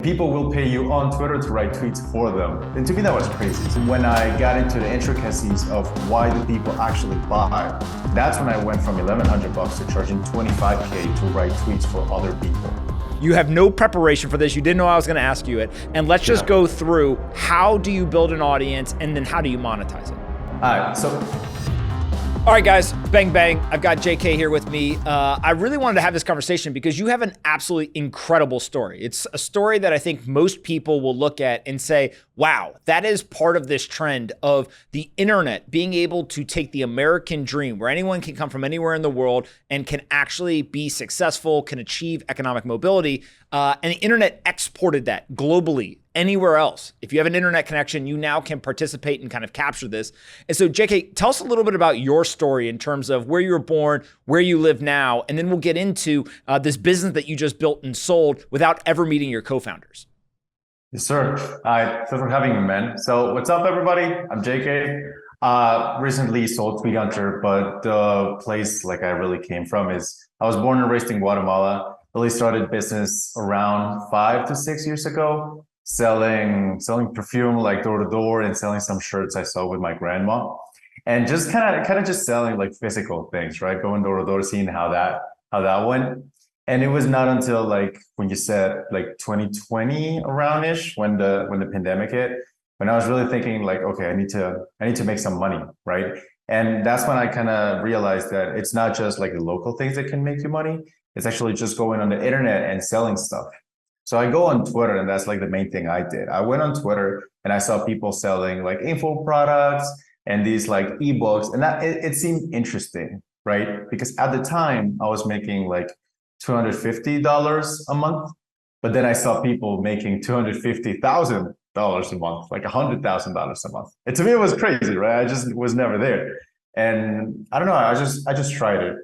People will pay you on Twitter to write tweets for them. And to me, that was crazy. So when I got into the intricacies of why do people actually buy, that's when I went from $1,100 to charging $25K to write tweets for other people. You have no preparation for this. You didn't know I was going to ask you it. And let's just go through, how do you build an audience and then how do you monetize it? All right, guys, bang, bang. I've got JK here with me. I really wanted to have this conversation because you have an absolutely incredible story. It's a story that I think most people will look at and say, wow, that is part of this trend of the internet being able to take the American dream where anyone can come from anywhere in the world and can actually be successful, can achieve economic mobility. And the internet exported that globally anywhere else. If you have an internet connection, you now can participate and kind of capture this. And so JK, tell us a little bit about your story in terms of where you were born, where you live now, and then we'll get into this business that you just built and sold without ever meeting your co-founders. Yes, sir. Thanks for having me, man. So what's up, everybody? I'm JK. Recently sold Tweet Hunter, but the place like I really came from is I was born and raised in Guatemala. Really started business around 5 to 6 years ago, selling perfume like door to door and selling some shirts I saw with my grandma, and just kind of just selling like physical things, right? Going door to door, seeing how that went. And it was not until like when you said like 2020 around ish when the pandemic hit, when I was really thinking like, okay, I need to make some money, right? And that's when I kind of realized that it's not just like the local things that can make you money. It's actually just going on the internet and selling stuff. So I go on Twitter, and that's like the main thing I did. I went on Twitter and I saw people selling like info products and these like ebooks, and that it seemed interesting, right? Because at the time I was making like $250 a month, but then I saw people making $250,000 a month, like $100,000 a month. And to me, it was crazy, right? I just was never there, and I don't know. I just tried it,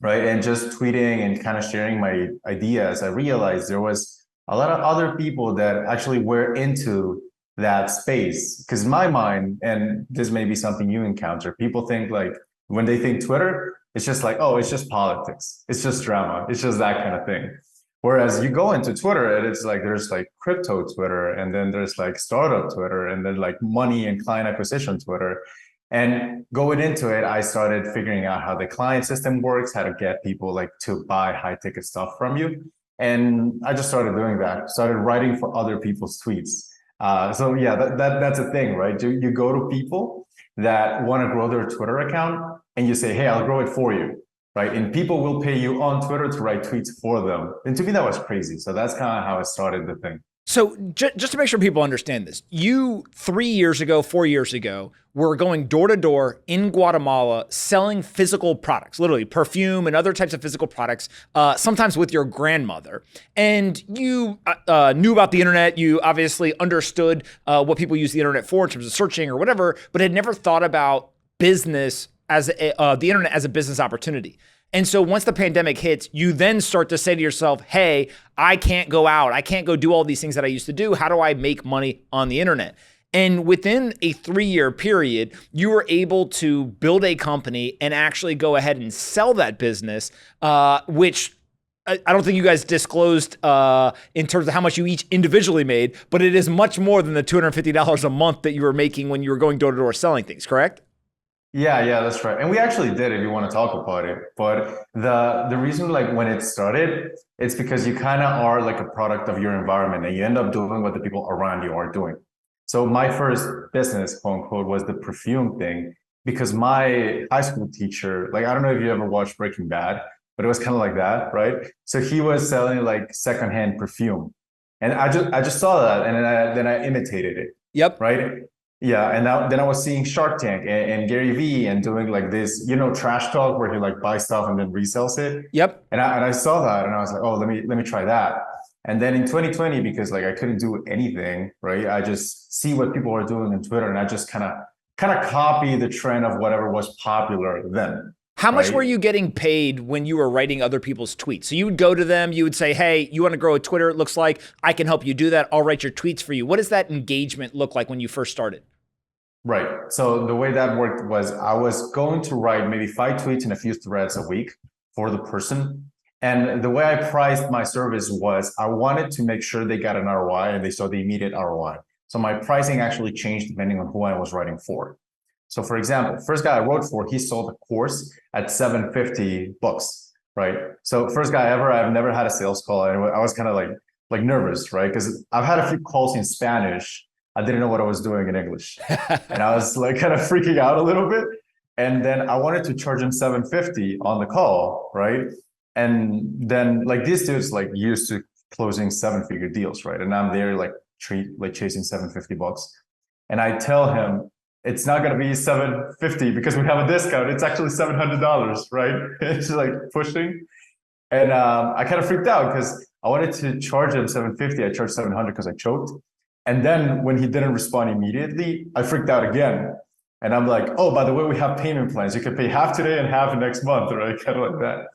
right? And just tweeting and kind of sharing my ideas, I realized there was a lot of other people that actually were into that space. Because in my mind, and this may be something you encounter, people think like when they think Twitter, it's just like, oh, it's just politics, it's just drama, it's just that kind of thing. Whereas you go into Twitter and it's like there's like crypto Twitter, and then there's like startup Twitter, and then like money and client acquisition Twitter. And going into it, I started figuring out how the client system works, how to get people like to buy high ticket stuff from you. And I just started doing that, started writing for other people's tweets. So yeah, that's a thing, right? You go to people that want to grow their Twitter account and you say, hey, I'll grow it for you, right? And people will pay you on Twitter to write tweets for them. And to me, that was crazy. So that's kind of how I started the thing. So just to make sure people understand this, you 4 years ago, were going door to door in Guatemala selling physical products, literally perfume and other types of physical products, sometimes with your grandmother. And you knew about the internet. You obviously understood what people use the internet for in terms of searching or whatever, but had never thought about business as the internet as a business opportunity. And so once the pandemic hits, you then start to say to yourself, hey, I can't go out. I can't go do all these things that I used to do. How do I make money on the internet? And within a 3-year period, you were able to build a company and actually go ahead and sell that business, which I don't think you guys disclosed in terms of how much you each individually made, but it is much more than the $250 a month that you were making when you were going door to door selling things, correct? Yeah, that's right. And we actually did, if you want to talk about it. But the reason like when it started, it's because you kind of are like a product of your environment and you end up doing what the people around you are doing. So my first business, quote unquote, was the perfume thing, because my high school teacher, like, I don't know if you ever watched Breaking Bad, but it was kind of like that, right? So he was selling like secondhand perfume. And I just saw that, and then I imitated it. Yep. Right. Yeah, and then I was seeing Shark Tank and Gary Vee and doing like this, trash talk where he like buys stuff and then resells it. Yep. And I saw that and I was like, oh, let me try that. And then in 2020, because like I couldn't do anything, right? I just see what people are doing on Twitter, and I just kind of copy the trend of whatever was popular then. How much were you getting paid when you were writing other people's tweets? So you would go to them, you would say, hey, you want to grow a Twitter? It looks like I can help you do that. I'll write your tweets for you. What does that engagement look like when you first started? Right. So the way that worked was I was going to write maybe 5 tweets and a few threads a week for the person. And the way I priced my service was I wanted to make sure they got an ROI and they saw the immediate ROI. So my pricing actually changed depending on who I was writing for. So for example, first guy I wrote for, he sold a course at $750, right? So first guy ever, I've never had a sales call. And I was kind of like nervous, right? Because I've had a few calls in Spanish. I didn't know what I was doing in English. And I was like kind of freaking out a little bit. And then I wanted to charge him $750 on the call, right? And then like these dudes like used to closing 7-figure deals, right? And I'm there like chasing $750. And I tell him, it's not going to be $750 because we have a discount. It's actually $700, right? It's like pushing. And I kind of freaked out because I wanted to charge him $750. I charged $700 because I choked. And then when he didn't respond immediately, I freaked out again. And I'm like, oh, by the way, we have payment plans. You can pay half today and half next month, right? Kind of like that.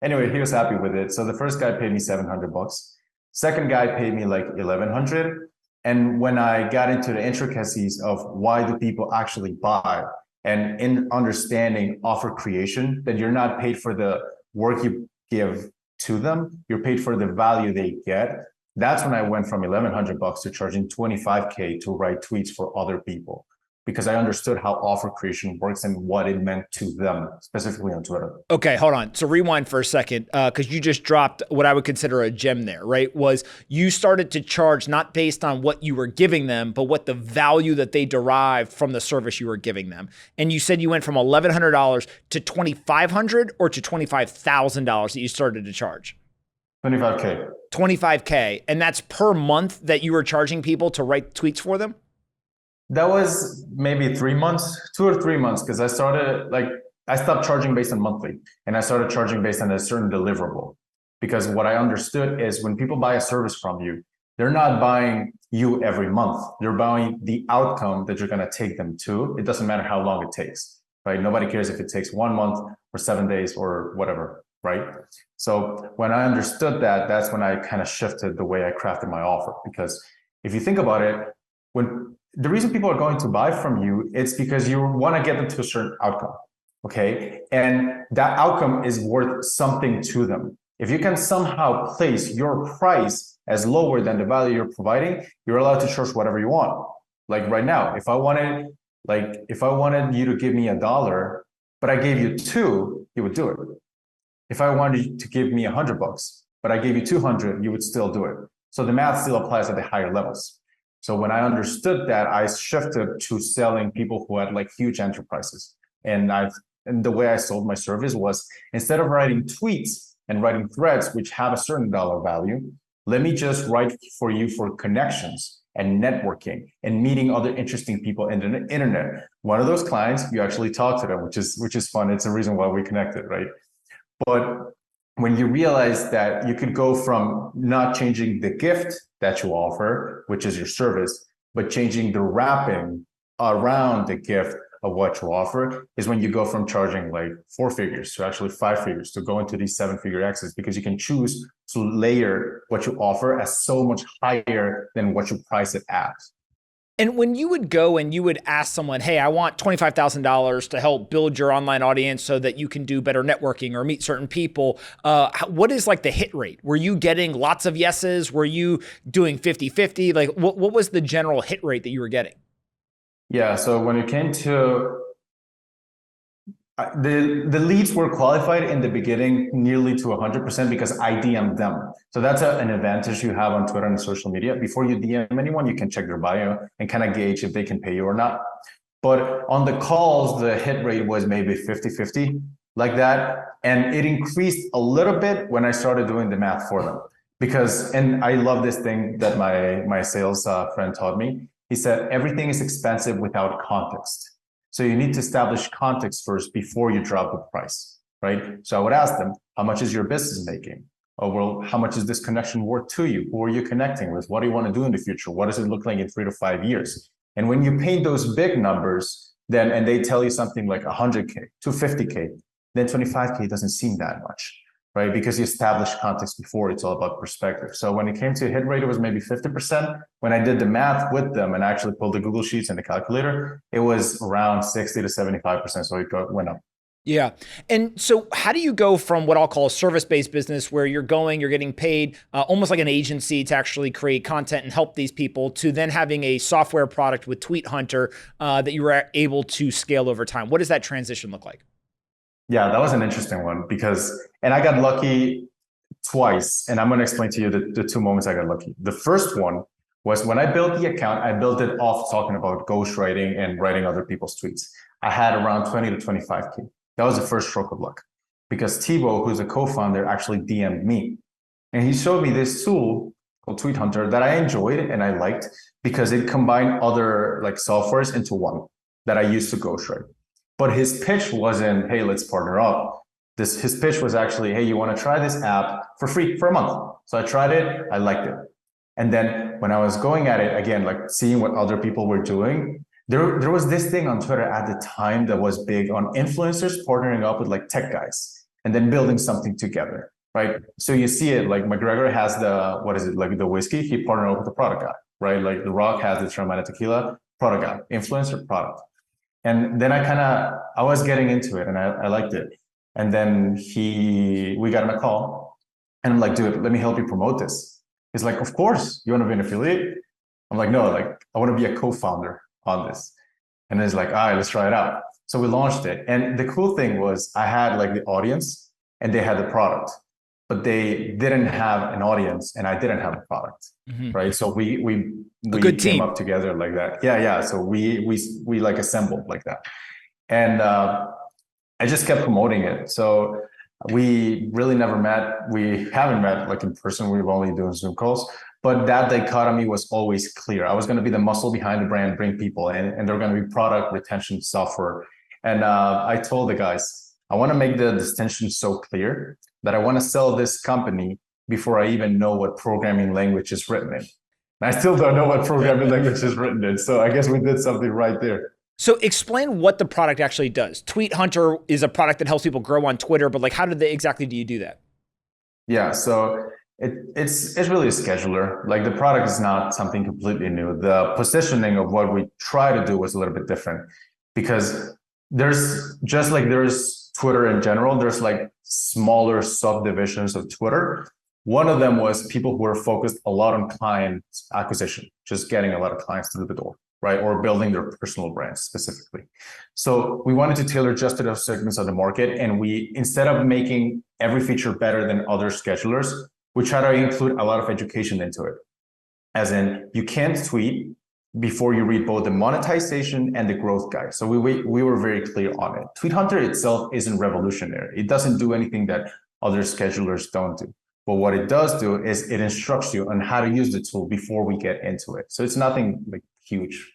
Anyway, he was happy with it. So the first guy paid me $700. Second guy paid me like $1,100. And when I got into the intricacies of why do people actually buy, and in understanding offer creation, that you're not paid for the work you give to them, you're paid for the value they get. That's when I went from $1,100 to charging $25K to write tweets for other people, because I understood how offer creation works and what it meant to them, specifically on Twitter. Okay, hold on. So rewind for a second, because you just dropped what I would consider a gem there, right? Was you started to charge not based on what you were giving them, but what the value that they derived from the service you were giving them. And you said you went from $1,100 to $2,500 or to $25,000 that you started to charge? $25K. $25K. And that's per month that you were charging people to write tweets for them? That was maybe 3 months, 2 or 3 months, because I stopped charging based on monthly and I started charging based on a certain deliverable. Because what I understood is when people buy a service from you, they're not buying you every month. They're buying the outcome that you're going to take them to. It doesn't matter how long it takes, right? Nobody cares if it takes 1 month or 7 days or whatever, right? So when I understood that, that's when I kind of shifted the way I crafted my offer. Because if you think about it, the reason people are going to buy from you, it's because you want to get them to a certain outcome, okay? And that outcome is worth something to them. If you can somehow place your price as lower than the value you're providing, you're allowed to charge whatever you want. Like right now, if I wanted you to give me $1, but I gave you $2, you would do it. If I wanted you to give me $100, but I gave you $200, you would still do it. So the math still applies at the higher levels. So when I understood that, I shifted to selling people who had like huge enterprises. And the way I sold my service was, instead of writing tweets and writing threads, which have a certain dollar value, let me just write for you for connections and networking and meeting other interesting people in the internet. One of those clients, you actually talk to them, which is fun. It's a reason why we connected, right? But when you realize that you could go from not changing the gift that you offer, which is your service, but changing the wrapping around the gift of what you offer, is when you go from charging like 4 figures to actually 5 figures, to go into these 7-figure exits, because you can choose to layer what you offer as so much higher than what you price it at. And when you would go and you would ask someone, hey, I want $25,000 to help build your online audience so that you can do better networking or meet certain people, what is like the hit rate? Were you getting lots of yeses? Were you doing 50-50? Like what was the general hit rate that you were getting? Yeah, so when it came to the leads were qualified in the beginning nearly to 100% because I DM'd them. So that's an advantage you have on Twitter and social media. Before you DM anyone, you can check their bio and kind of gauge if they can pay you or not. But on the calls, the hit rate was maybe 50-50, like that. And it increased a little bit when I started doing the math for them. Because, and I love this thing that my sales friend taught me. He said, everything is expensive without context. So you need to establish context first before you drop the price, right? So I would ask them, how much is your business making? Oh, well, how much is this connection worth to you? Who are you connecting with? What do you want to do in the future? What does it look like in 3 to 5 years? And when you paint those big numbers, then, and they tell you something like 100K, 250K, then 25K doesn't seem that much, right? Because you establish context before, it's all about perspective. So when it came to hit rate, it was maybe 50%. When I did the math with them and actually pulled the Google Sheets and the calculator, it was around 60 to 75%. So it went up. Yeah. And so how do you go from what I'll call a service-based business where you're getting paid almost like an agency to actually create content and help these people to then having a software product with Tweet Hunter that you were able to scale over time? What does that transition look like? Yeah, that was an interesting one because, and I got lucky twice, and I'm going to explain to you the two moments I got lucky. The first one was when I built the account, I built it off talking about ghostwriting and writing other people's tweets. I had around 20 to 25K. That was the first stroke of luck because Thibaut, who's a co-founder, actually DM'd me. And he showed me this tool called Tweet Hunter that I enjoyed and I liked because it combined other like softwares into one that I used to ghostwrite. But his pitch wasn't, hey, let's partner up. His pitch was actually, hey, you want to try this app for free for a month? So I tried it, I liked it. And then when I was going at it again, like seeing what other people were doing, there was this thing on Twitter at the time that was big on influencers partnering up with like tech guys and then building something together, right? So you see it like McGregor has the, what is it, like the whiskey, he partnered up with the product guy, right? Like The Rock has the Terramana tequila, product guy, influencer, product. And then I was getting into it and I liked it. And then we got him a call and I'm like, dude, let me help you promote this. He's like, of course, you want to be an affiliate? I'm like, no, like I want to be a co-founder on this. And it's like, all right, let's try it out. So we launched it. And the cool thing was I had like the audience and they had the product, but they didn't have an audience and I didn't have a product, right? So we came up together like that. Yeah. So we like assembled like that. And I just kept promoting it. So we really never met. We haven't met like in person. We've only done Zoom calls. But that dichotomy was always clear. I was going to be the muscle behind the brand, bring people in, and they're going to be product retention software. And I told the guys, I want to make the distinction so clear that I want to sell this company before I even know what programming language is written in. And I still don't know what programming language is written in. So I guess we did something right there. So explain what the product actually does. Tweet Hunter is a product that helps people grow on Twitter, but like how exactly do you do that? Yeah, so it's really a scheduler. Like the product is not something completely new. The positioning of what we try to do was a little bit different because there's just like there's Twitter in general, there's like smaller subdivisions of Twitter. One of them was people who were focused a lot on client acquisition, just getting a lot of clients through the door, right? Or building their personal brands specifically. So we wanted to tailor just to those segments of the market. And we, instead of making every feature better than other schedulers, we try to include a lot of education into it. As in, you can't tweet before you read both the monetization and the growth guide. So we were very clear on it. Tweet Hunter itself isn't revolutionary. It doesn't do anything that other schedulers don't do. But what it does do is it instructs you on how to use the tool before we get into it. So it's nothing like huge.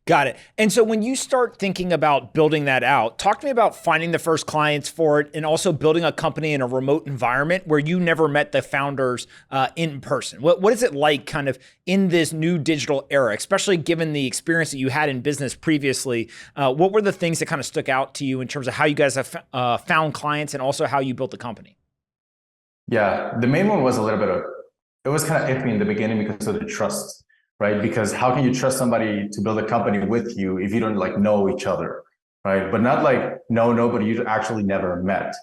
Got it. And so when you start thinking about building that out, talk to me about finding the first clients for it and also building a company in a remote environment where you never met the founders in person. What is it like kind of in this new digital era, especially given the experience that you had in business previously? What were the things that kind of stuck out to you in terms of how you guys have found clients and also how you built the company? Yeah, the main one was a little bit of, it was kind of iffy in the beginning because of the trust. Right? Because how can you trust somebody to build a company with you if you don't like know each other, right? But not like know nobody you actually never met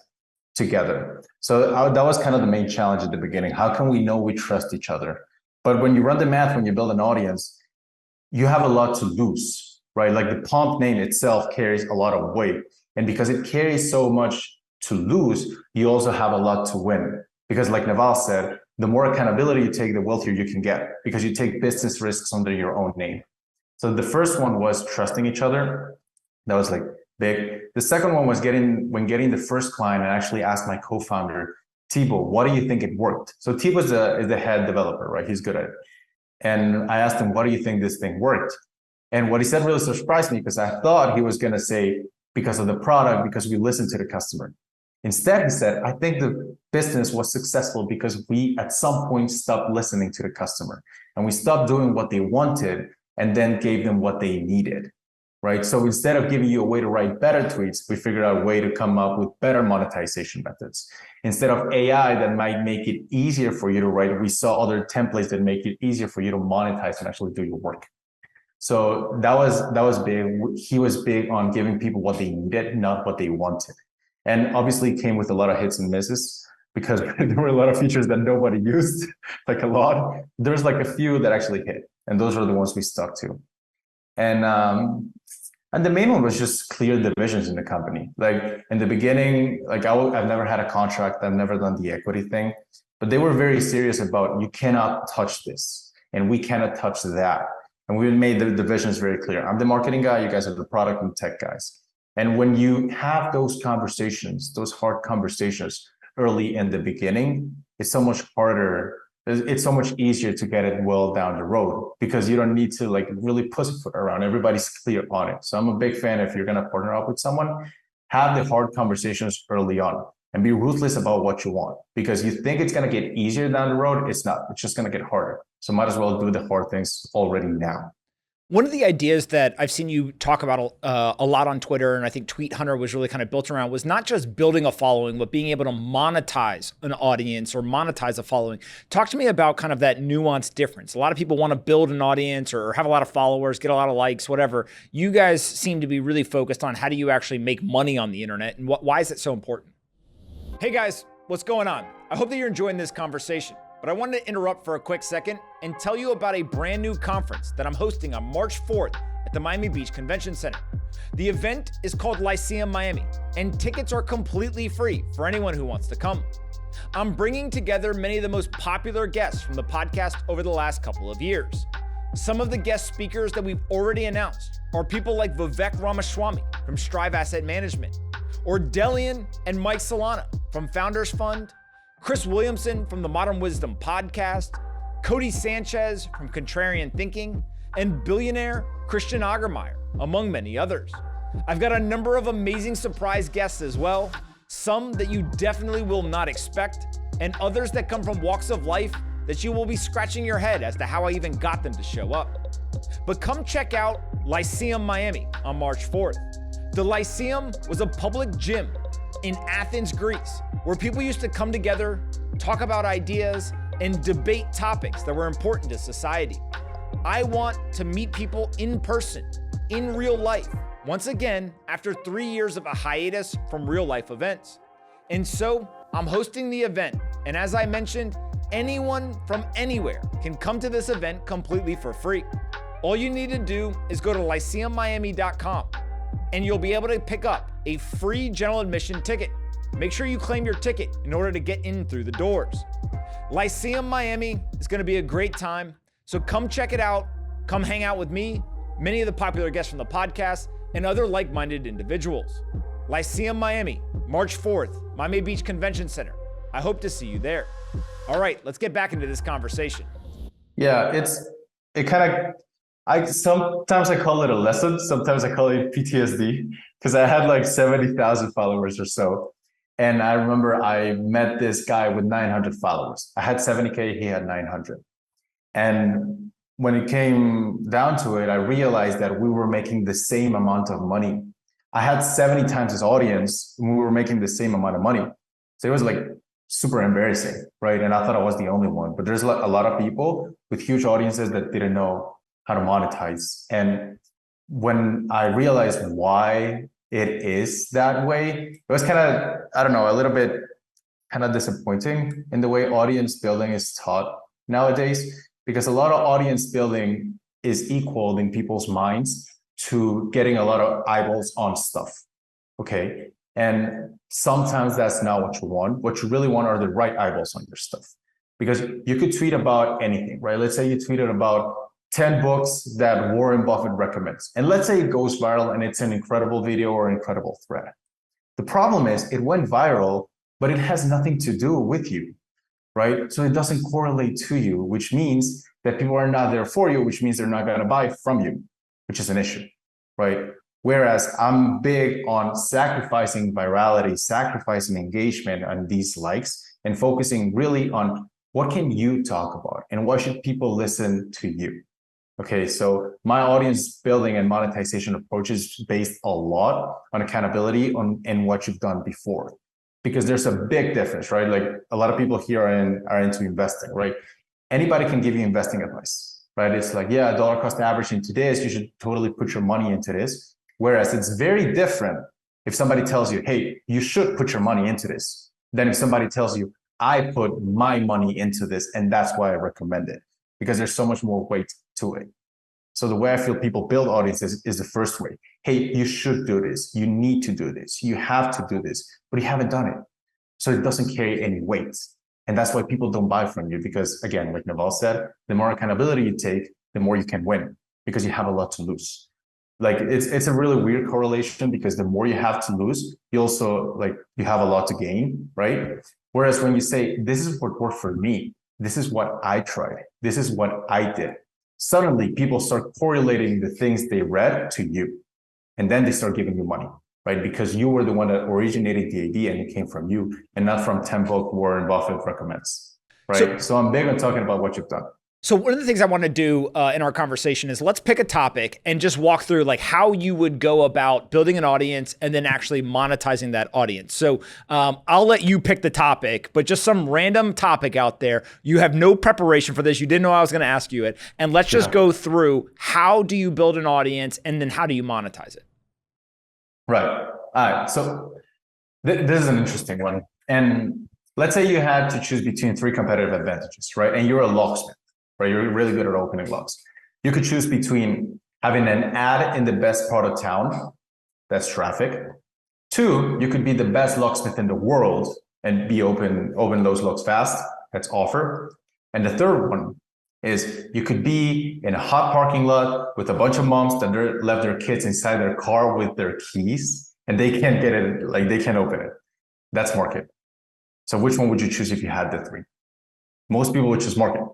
together. So that was kind of the main challenge at the beginning. How can we know we trust each other? But when you run the math, when you build an audience, you have a lot to lose, right? Like the Pomp name itself carries a lot of weight. And because it carries so much to lose, you also have a lot to win. Because like Naval said, the more accountability you take, the wealthier you can get because you take business risks under your own name. So the first one was trusting each other. That was like big. The second one was getting the first client and actually asked my co-founder, Thibaut, what do you think it worked? So Thibaut is the head developer, right? He's good at it. And I asked him, what do you think this thing worked? And what he said really surprised me because I thought he was going to say, because of the product, because we listened to the customer. Instead, he said, I think the business was successful because we at some point stopped listening to the customer and we stopped doing what they wanted and then gave them what they needed, right? So instead of giving you a way to write better tweets, we figured out a way to come up with better monetization methods. Instead of AI that might make it easier for you to write, we saw other templates that make it easier for you to monetize and actually do your work. So that was big. He was big on giving people what they needed, not what they wanted. And obviously it came with a lot of hits and misses because there were a lot of features that nobody used, like a lot. There's like a few that actually hit, and those are the ones we stuck to. And the main one was just clear divisions in the company. Like in the beginning, like I've never had a contract, I've never done the equity thing, but they were very serious about, you cannot touch this and we cannot touch that. And we made the divisions very clear. I'm the marketing guy, you guys are the product and tech guys. And when you have those conversations, those hard conversations early in the beginning, it's so much harder. It's so much easier to get it well down the road because you don't need to like really pussyfoot around. Everybody's clear on it. So I'm a big fan, if you're going to partner up with someone, have the hard conversations early on and be ruthless about what you want, because you think it's going to get easier down the road. It's not. It's just going to get harder. So might as well do the hard things already now. One of the ideas that I've seen you talk about a lot on Twitter, and I think Tweet Hunter was really kind of built around, was not just building a following, but being able to monetize an audience or monetize a following. Talk to me about kind of that nuanced difference. A lot of people want to build an audience or have a lot of followers, get a lot of likes, whatever. You guys seem to be really focused on how do you actually make money on the internet, and why is it so important? Hey guys, what's going on? I hope that you're enjoying this conversation. But I wanted to interrupt for a quick second and tell you about a brand new conference that I'm hosting on March 4th at the Miami Beach Convention Center. The event is called LYCEUM Miami, and tickets are completely free for anyone who wants to come. I'm bringing together many of the most popular guests from the podcast over the last couple of years. Some of the guest speakers that we've already announced are people like Vivek Ramaswamy from Strive Asset Management, or Delian and Mike Solana from Founders Fund, Chris Williamson from the Modern Wisdom podcast, Cody Sanchez from Contrarian Thinking, and billionaire Christian Augermeyer, among many others. I've got a number of amazing surprise guests as well, some that you definitely will not expect, and others that come from walks of life that you will be scratching your head as to how I even got them to show up. But come check out LYCEUM Miami on March 4th. The LYCEUM was a public gym in Athens, Greece, where people used to come together, talk about ideas, and debate topics that were important to society. I want to meet people in person, in real life, once again, after 3 years of a hiatus from real life events. And so I'm hosting the event. And as I mentioned, anyone from anywhere can come to this event completely for free. All you need to do is go to lyceummiami.com and you'll be able to pick up a free general admission ticket. Make sure you claim your ticket in order to get in through the doors. LYCEUM Miami is going to be a great time, so come check it out. Come hang out with me, many of the popular guests from the podcast, and other like-minded individuals. LYCEUM Miami, March 4th, Miami Beach Convention Center. I hope to see you there. All right, let's get back into this conversation. Yeah, sometimes I call it a lesson, sometimes I call it PTSD, because I had like 70,000 followers or so. And I remember I met this guy with 900 followers. I had 70K, he had 900. And when it came down to it, I realized that we were making the same amount of money. I had 70 times his audience, and we were making the same amount of money. So it was like super embarrassing, right? And I thought I was the only one, but there's a lot of people with huge audiences that didn't know how to monetize. And when I realized why it is that way, it was kind of, I don't know, a little bit kind of disappointing in the way audience building is taught nowadays, because a lot of audience building is equal in people's minds to getting a lot of eyeballs on stuff, okay? And sometimes that's not what you want. What you really want are the right eyeballs on your stuff, because you could tweet about anything, right? Let's say you tweeted about 10 books that Warren Buffett recommends. And let's say it goes viral and it's an incredible video or incredible thread. The problem is it went viral, but it has nothing to do with you, right? So it doesn't correlate to you, which means that people are not there for you, which means they're not going to buy from you, which is an issue, right? Whereas I'm big on sacrificing virality, sacrificing engagement on these likes, and focusing really on what can you talk about and why should people listen to you? Okay, so my audience building and monetization approach is based a lot on accountability and what you've done before, because there's a big difference, right? Like a lot of people here are into investing, right? Anybody can give you investing advice, right? It's like, yeah, dollar cost average into this, you should totally put your money into this. Whereas it's very different if somebody tells you, hey, you should put your money into this, than if somebody tells you, I put my money into this and that's why I recommend it, because there's so much more weight to it. So the way I feel people build audiences is the first way. Hey, you should do this. You need to do this. You have to do this, but you haven't done it. So it doesn't carry any weight. And that's why people don't buy from you, because again, like Naval said, the more accountability you take, the more you can win, because you have a lot to lose. Like it's a really weird correlation, because the more you have to lose, you also you have a lot to gain, right? Whereas when you say, this is what worked for me, this is what I tried, this is what I did, suddenly people start correlating the things they read to you. And then they start giving you money, right? Because you were the one that originated the idea and it came from you and not from 10 book Warren Buffett recommends, right? So I'm big on talking about what you've done. So one of the things I want to do in our conversation is let's pick a topic and just walk through like how you would go about building an audience and then actually monetizing that audience. So I'll let you pick the topic, but just some random topic out there. You have no preparation for this. You didn't know I was going to ask you it. And let's just go through, how do you build an audience and then how do you monetize it? Right. All right. So this is an interesting one. And let's say you had to choose between 3 competitive advantages, right? And you're a locksmith. Right, you're really good at opening locks. You could choose between having an ad in the best part of town, that's traffic. 2, you could be the best locksmith in the world and be open those locks fast, that's offer. And the third one is you could be in a hot parking lot with a bunch of moms that left their kids inside their car with their keys and they can't get it, they can't open it. That's market. So which one would you choose if you had the 3? Most people would choose market,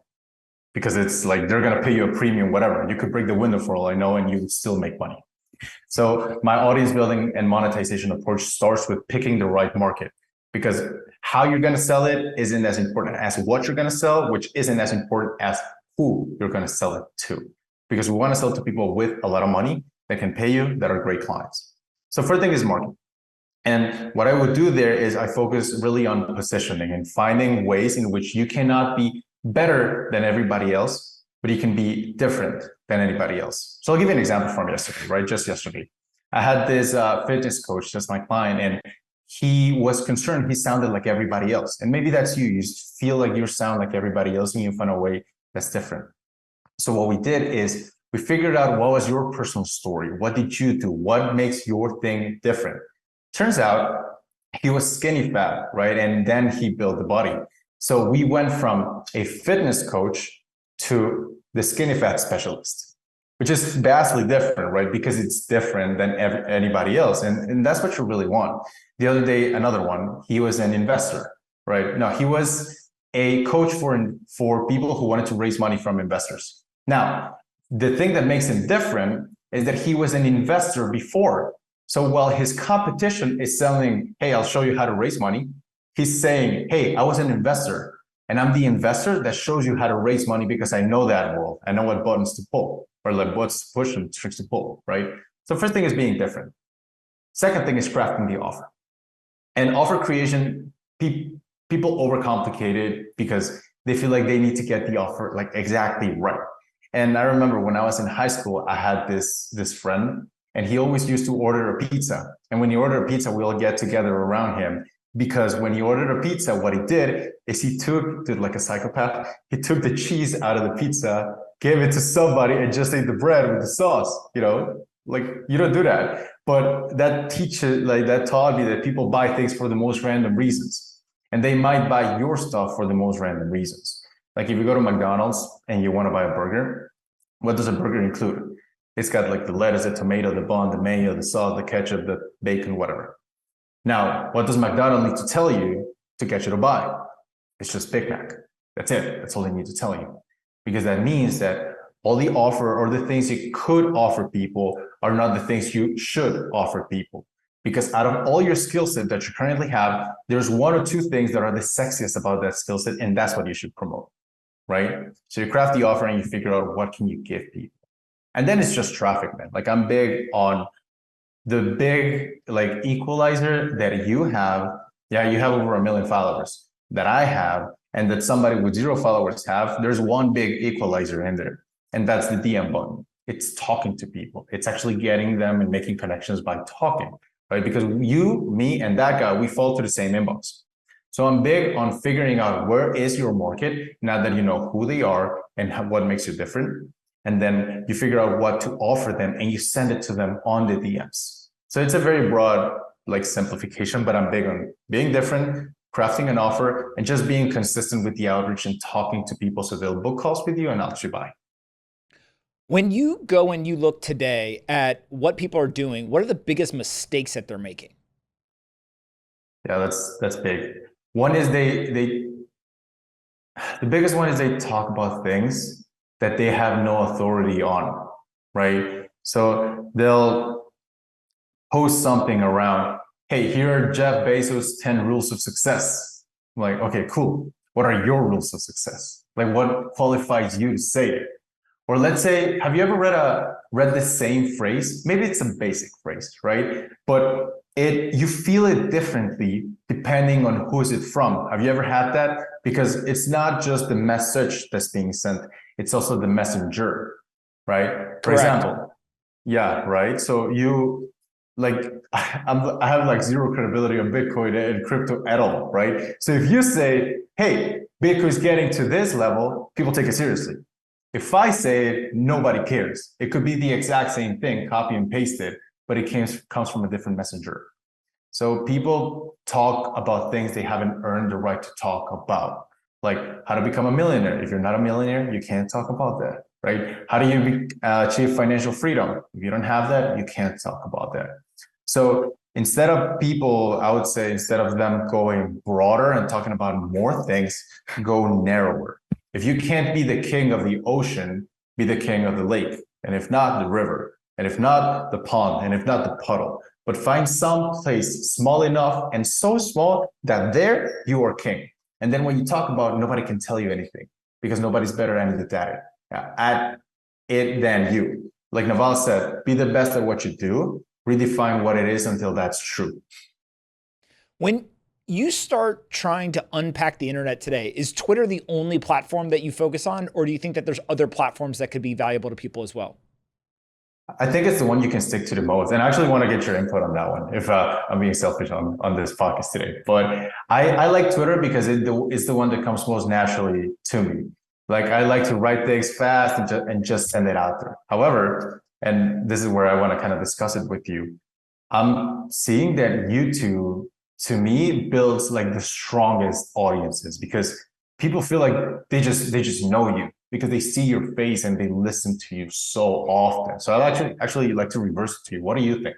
because it's like they're going to pay you a premium, whatever. You could break the window for all I know, and you would still make money. So my audience building and monetization approach starts with picking the right market, because how you're going to sell it isn't as important as what you're going to sell, which isn't as important as who you're going to sell it to. Because we want to sell to people with a lot of money that can pay you, that are great clients. So first thing is market. And what I would do there is I focus really on positioning and finding ways in which you cannot be better than everybody else, but you can be different than anybody else. So I'll give you an example from yesterday, right? Just yesterday, I had this fitness coach, just my client, and he was concerned he sounded like everybody else. And maybe that's you. You feel like you sound like everybody else and you find a way that's different. So what we did is we figured out what was your personal story. What did you do? What makes your thing different? Turns out he was skinny fat, right? And then he built the body. So we went from a fitness coach to the skinny fat specialist, which is vastly different, right? Because it's different than anybody else. And that's what you really want. The other day, another one, he was an investor, right? No, he was a coach for people who wanted to raise money from investors. Now, the thing that makes him different is that he was an investor before. So while his competition is selling, hey, I'll show you how to raise money, he's saying, hey, I was an investor and I'm the investor that shows you how to raise money because I know that world. I know what buttons to pull or like what's to push and tricks to pull, right? So first thing is being different. Second thing is crafting the offer. And offer creation, people overcomplicate it because they feel like they need to get the offer like exactly right. And I remember when I was in high school, I had this friend and he always used to order a pizza. And when he ordered a pizza, we all get together around him. Because when he ordered a pizza, what he did is he did like a psychopath, he took the cheese out of the pizza, gave it to somebody and just ate the bread with the sauce, like you don't do that. But that taught me that people buy things for the most random reasons. And they might buy your stuff for the most random reasons. Like if you go to McDonald's and you want to buy a burger, what does a burger include? It's got like the lettuce, the tomato, the bun, the mayo, the sauce, the ketchup, the bacon, whatever. Now, what does McDonald's need to tell you to get you to buy? It's just Big Mac. That's it. That's all they need to tell you. Because that means that all the offer or the things you could offer people are not the things you should offer people. Because out of all your skill set that you currently have, there's 1 or 2 things that are the sexiest about that skill set, and that's what you should promote, right? So you craft the offer and you figure out what can you give people. And then it's just traffic, man. Like I'm big on the big like equalizer that you have. Yeah, you have over 1 million followers that I have and that somebody with 0 followers have. There's one big equalizer in there, and that's the DM button. It's talking to people. It's actually getting them and making connections by talking. right? Because you, me, and that guy, we fall to the same inbox. So I'm big on figuring out where is your market now that you know who they are and what makes you different. And then you figure out what to offer them and you send it to them on the DMs. So it's a very broad like simplification, but I'm big on being different, crafting an offer, and just being consistent with the outreach and talking to people so they'll book calls with you and actually buy. When you go and you look today at what people are doing, what are the biggest mistakes that they're making? Yeah, that's big. One is the biggest one is they talk about things that they have no authority on, right? So they'll post something around, hey, here are Jeff Bezos' 10 rules of success. I'm like, okay, cool. What are your rules of success? Like what qualifies you to say it? Or let's say, have you ever read the same phrase? Maybe it's a basic phrase, right? But you feel it differently depending on who's it from. Have you ever had that? Because it's not just the message that's being sent, it's also the messenger, right? For example, yeah, right. So you like I have like zero credibility on Bitcoin and crypto at all, right? So if you say, hey, Bitcoin's getting to this level, people take it seriously. If I say it, nobody cares. It could be the exact same thing, copy and paste it, but it comes from a different messenger. So people talk about things they haven't earned the right to talk about, like how to become a millionaire. If you're not a millionaire, you can't talk about that, right? How do you achieve financial freedom? If you don't have that, you can't talk about that. So instead of people, I would say, instead of them going broader and talking about more things, go narrower. If you can't be the king of the ocean, be the king of the lake. And if not, the river. And if not, the pond. And if not, the puddle. But find some place small enough and so small that there you are king. And then when you talk about, nobody can tell you anything because nobody's better at it than you. Like Naval said, be the best at what you do, redefine what it is until that's true. When you start trying to unpack the internet today, is Twitter the only platform that you focus on, or do you think that there's other platforms that could be valuable to people as well? I think it's the one you can stick to the most. And I actually want to get your input on that one, if I'm being selfish on this podcast today. But I like Twitter because it's the one that comes most naturally to me. Like I like to write things fast and just send it out there. However, and this is where I want to kind of discuss it with you, I'm seeing that YouTube, to me, builds like the strongest audiences because people feel like they just know you because they see your face and they listen to you so often. So I actually like to reverse it to you. What do you think?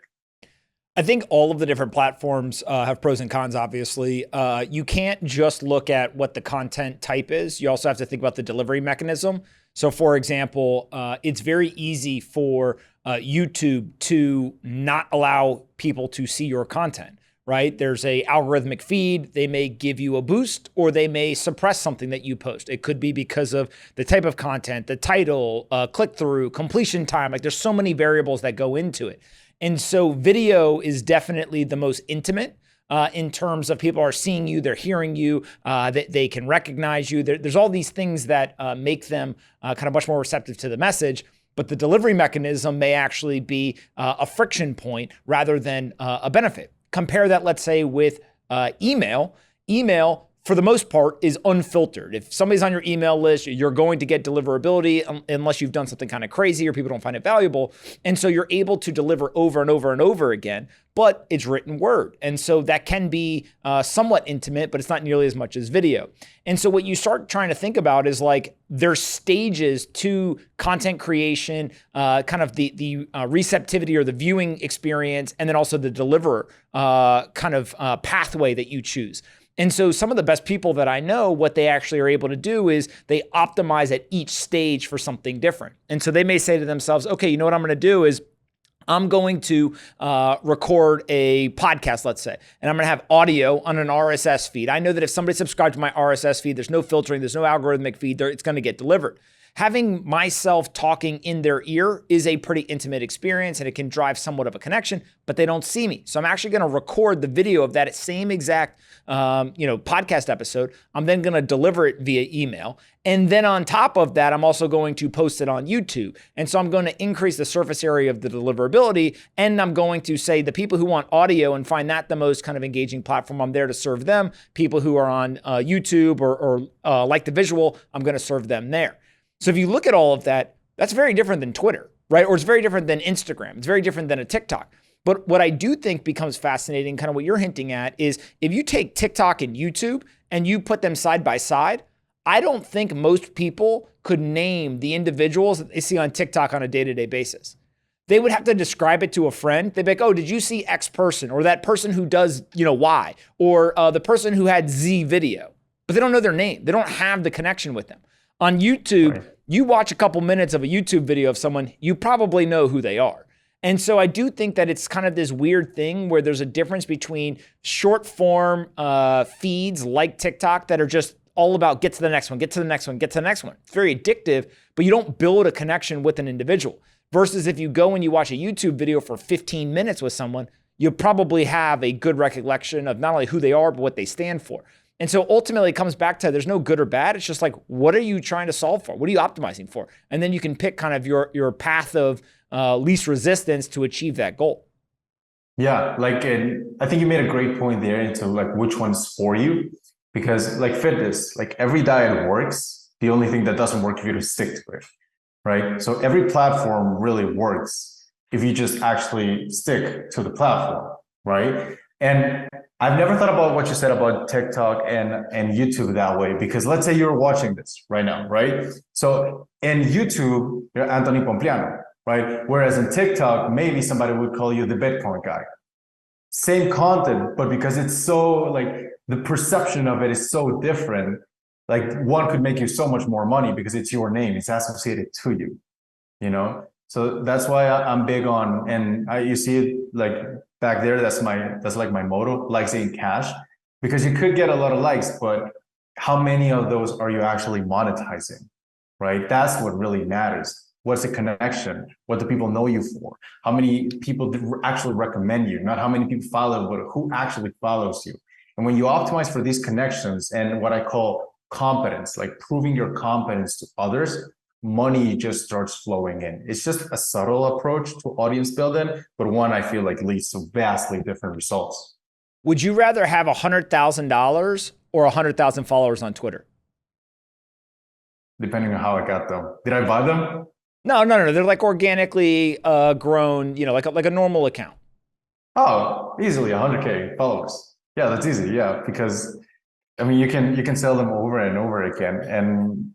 I think all of the different platforms have pros and cons, obviously. You can't just look at what the content type is. You also have to think about the delivery mechanism. So for example, it's very easy for YouTube to not allow people to see your content, right? There's a algorithmic feed. They may give you a boost or they may suppress something that you post. It could be because of the type of content, the title, click-through, completion time. Like there's so many variables that go into it. And so video is definitely the most intimate in terms of people are seeing you, they're hearing you, they can recognize you. There's all these things that make them kind of much more receptive to the message. But the delivery mechanism may actually be a friction point rather than a benefit. Compare that, let's say, with email. Email, for the most part, is unfiltered. If somebody's on your email list, you're going to get deliverability unless you've done something kind of crazy or people don't find it valuable. And so you're able to deliver over and over and over again, but it's written word. And so that can be somewhat intimate, but it's not nearly as much as video. And so what you start trying to think about is like there's stages to content creation, kind of the receptivity or the viewing experience, and then also the deliverer kind of pathway that you choose. And so some of the best people that I know, what they actually are able to do is they optimize at each stage for something different. And so they may say to themselves, okay, you know what I'm going to do is I'm going to record a podcast, let's say, and I'm going to have audio on an RSS feed. I know that if somebody subscribes to my RSS feed, there's no filtering, there's no algorithmic feed, it's going to get delivered. having myself talking in their ear is a pretty intimate experience, and it can drive somewhat of a connection, but they don't see me. So I'm actually going to record the video of that same exact podcast episode. I'm then going to deliver it via email. And then on top of that, I'm also going to post it on YouTube. And so I'm going to increase the surface area of the deliverability. And I'm going to say the people who want audio and find that the most kind of engaging platform, I'm there to serve them. People who are on YouTube or like the visual, I'm going to serve them there. So if you look at all of that, that's very different than Twitter, right? Or it's very different than Instagram. It's very different than a TikTok. But what I do think becomes fascinating, kind of what you're hinting at, is if you take TikTok and YouTube and you put them side by side, I don't think most people could name the individuals that they see on TikTok on a day-to-day basis. They would have to describe it to a friend. They'd be like, oh, did you see X person, or that person who does, Y, or the person who had Z video, but they don't know their name. They don't have the connection with them. On YouTube, right. You watch a couple minutes of a YouTube video of someone, you probably know who they are. And so I do think that it's kind of this weird thing where there's a difference between short form feeds like TikTok that are just all about get to the next one, get to the next one, get to the next one. It's very addictive, but you don't build a connection with an individual. Versus if you go and you watch a YouTube video for 15 minutes with someone, you probably have a good recollection of not only who they are, but what they stand for. And so ultimately it comes back to there's no good or bad. It's just like, what are you trying to solve for? What are you optimizing for? And then you can pick kind of your path of least resistance to achieve that goal. Yeah, I think you made a great point there into like which one's for you, because like fitness, like every diet works. The only thing that doesn't work if you just stick to it, right? So every platform really works if you just actually stick to the platform, right? And I've never thought about what you said about TikTok and YouTube that way, because let's say you're watching this right now, right? So in YouTube, you're Anthony Pompliano, right? Whereas in TikTok, maybe somebody would call you the Bitcoin guy. Same content, but because it's so like the perception of it is so different, like one could make you so much more money because it's your name, it's associated to you, So that's why I'm big on, and you see it like back there, that's like my motto, likes in cash, because you could get a lot of likes, but how many of those are you actually monetizing, right? That's what really matters. What's the connection? What do people know you for? How many people actually recommend you? Not how many people follow, but who actually follows you. And when you optimize for these connections and what I call competence, like proving your competence to others, money just starts flowing in. It's just a subtle approach to audience building, but one I feel like leads to vastly different results. Would you rather have $100,000 or 100,000 followers on Twitter? Depending on how I got them. Did I buy them? No. They're like organically grown, like a normal account. Oh, easily 100K followers. Yeah, that's easy. Yeah, because I mean, you can sell them over and over again, and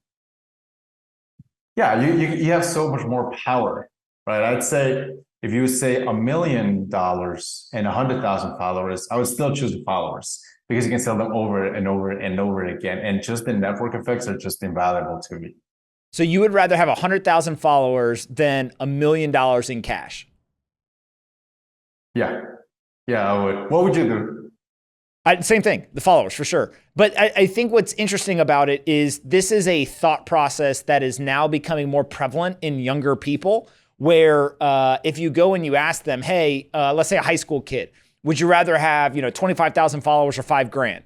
yeah, you have so much more power, right? I'd say if you say $1 million and 100,000 followers, I would still choose the followers because you can sell them over and over and over again, and just the network effects are just invaluable to me. So you would rather have 100,000 followers than $1 million in cash? Yeah, I would. What would you do? Same thing, the followers for sure. But I think what's interesting about it is this is a thought process that is now becoming more prevalent in younger people, where if you go and you ask them, hey, let's say a high school kid, would you rather have 25,000 followers or $5,000?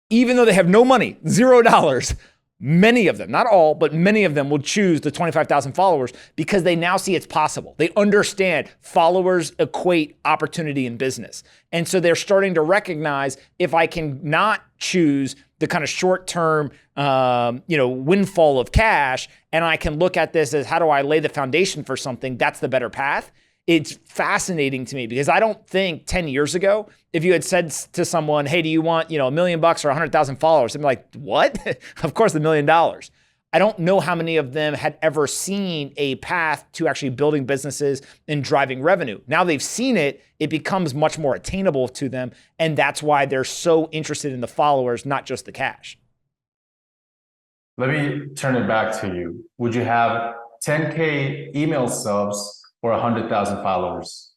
Even though they have no money, $0, many of them, not all, but many of them will choose the 25,000 followers because they now see it's possible. They understand followers equate opportunity in business. And so they're starting to recognize if I can not choose the kind of short-term, windfall of cash, and I can look at this as how do I lay the foundation for something, that's the better path. It's fascinating to me because I don't think 10 years ago, if you had said to someone, hey, do you want, $1 million or 100,000 followers? They'd be like, what? Of course, $1 million. I don't know how many of them had ever seen a path to actually building businesses and driving revenue. Now they've seen it, it becomes much more attainable to them. And that's why they're so interested in the followers, not just the cash. Let me turn it back to you. Would you have 10K email subs or 100,000 followers?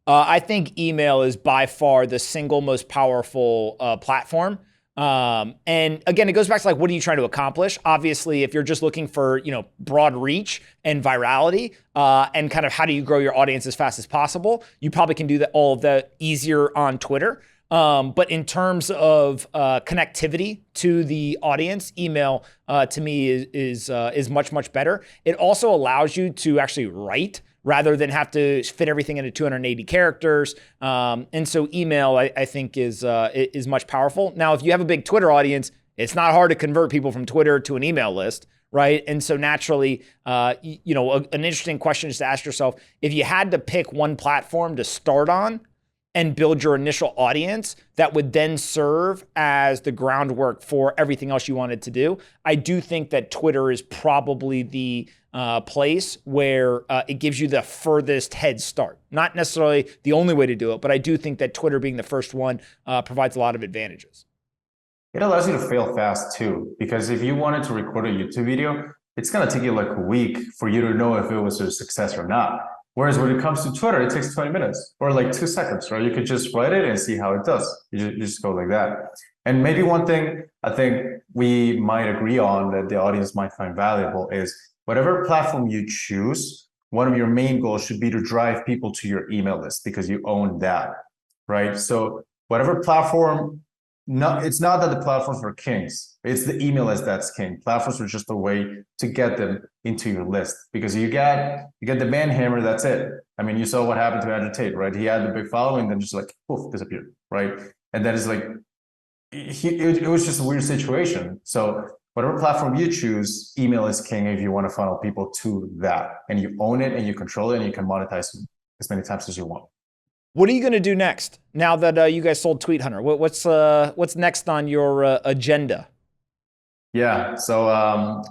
I think email is by far the single most powerful platform. And again, it goes back to like, what are you trying to accomplish? Obviously, if you're just looking for, broad reach and virality, and kind of how do you grow your audience as fast as possible, you probably can do that all of that easier on Twitter. But in terms of connectivity to the audience, email to me is much, much better. It also allows you to actually write rather than have to fit everything into 280 characters. And so email, I think, is much powerful. Now, if you have a big Twitter audience, it's not hard to convert people from Twitter to an email list, right? And so naturally, an interesting question is to ask yourself, if you had to pick one platform to start on and build your initial audience that would then serve as the groundwork for everything else you wanted to do, I do think that Twitter is probably the place where it gives you the furthest head start. Not necessarily the only way to do it, but I do think that Twitter being the first one provides a lot of advantages. It allows you to fail fast too, because if you wanted to record a YouTube video, it's going to take you like a week for you to know if it was a success or not. Whereas when it comes to Twitter, it takes 20 minutes or like 2 seconds, right? You could just write it and see how it does. You just go like that. And maybe one thing I think we might agree on that the audience might find valuable is whatever platform you choose, one of your main goals should be to drive people to your email list because you own that, right? So whatever platform, it's not that the platforms are kings. It's the email list that's king. Platforms are just a way to get them into your list because you get the man hammer. That's it. I mean, you saw what happened to Andrew Tate, right? He had the big following, then just like poof, disappeared, right? And that is like it was just a weird situation. So whatever platform you choose, email is king if you want to funnel people to that, and you own it and you control it and you can monetize as many times as you want. What are you going to do next now that you guys sold Tweet Hunter? What's next on your agenda? Yeah, so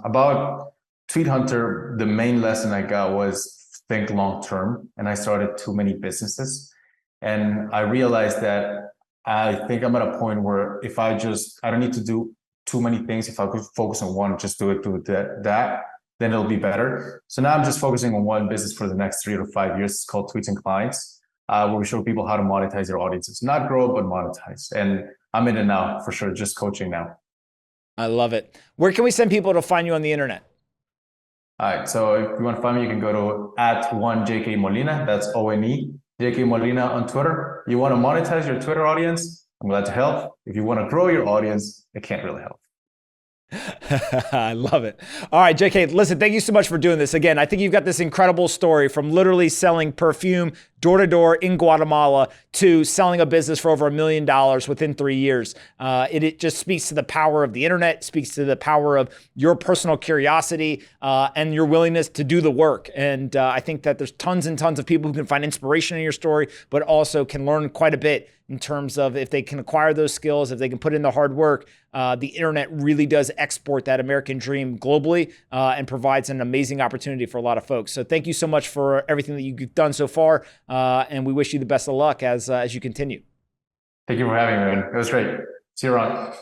about Tweet Hunter, the main lesson I got was think long term, and I started too many businesses, and I realized that I think I'm at a point where if I don't need to do too many things. If I could focus on one, just do that, then it'll be better. So now I'm just focusing on one business for the next 3 to 5 years. It's called Tweets and Clients. Where we show people how to monetize their audiences, not grow, but monetize. And I'm in it now for sure, just coaching now. I love it. Where can we send people to find you on the internet? All right, so if you want to find me, you can go to @1JK Molina. That's ONE, JK Molina on Twitter. You want to monetize your Twitter audience? I'm glad to help. If you want to grow your audience, I can't really help. I love it. All right, JK, listen, thank you so much for doing this. Again, I think you've got this incredible story from literally selling perfume door to door in Guatemala to selling a business for over $1 million within 3 years. It just speaks to the power of the internet, speaks to the power of your personal curiosity and your willingness to do the work. And I think that there's tons and tons of people who can find inspiration in your story, but also can learn quite a bit in terms of if they can acquire those skills, if they can put in the hard work. The internet really does export that American dream globally and provides an amazing opportunity for a lot of folks. So thank you so much for everything that you've done so far. And we wish you the best of luck as you continue. Thank you for having me, man. It was great. See you around.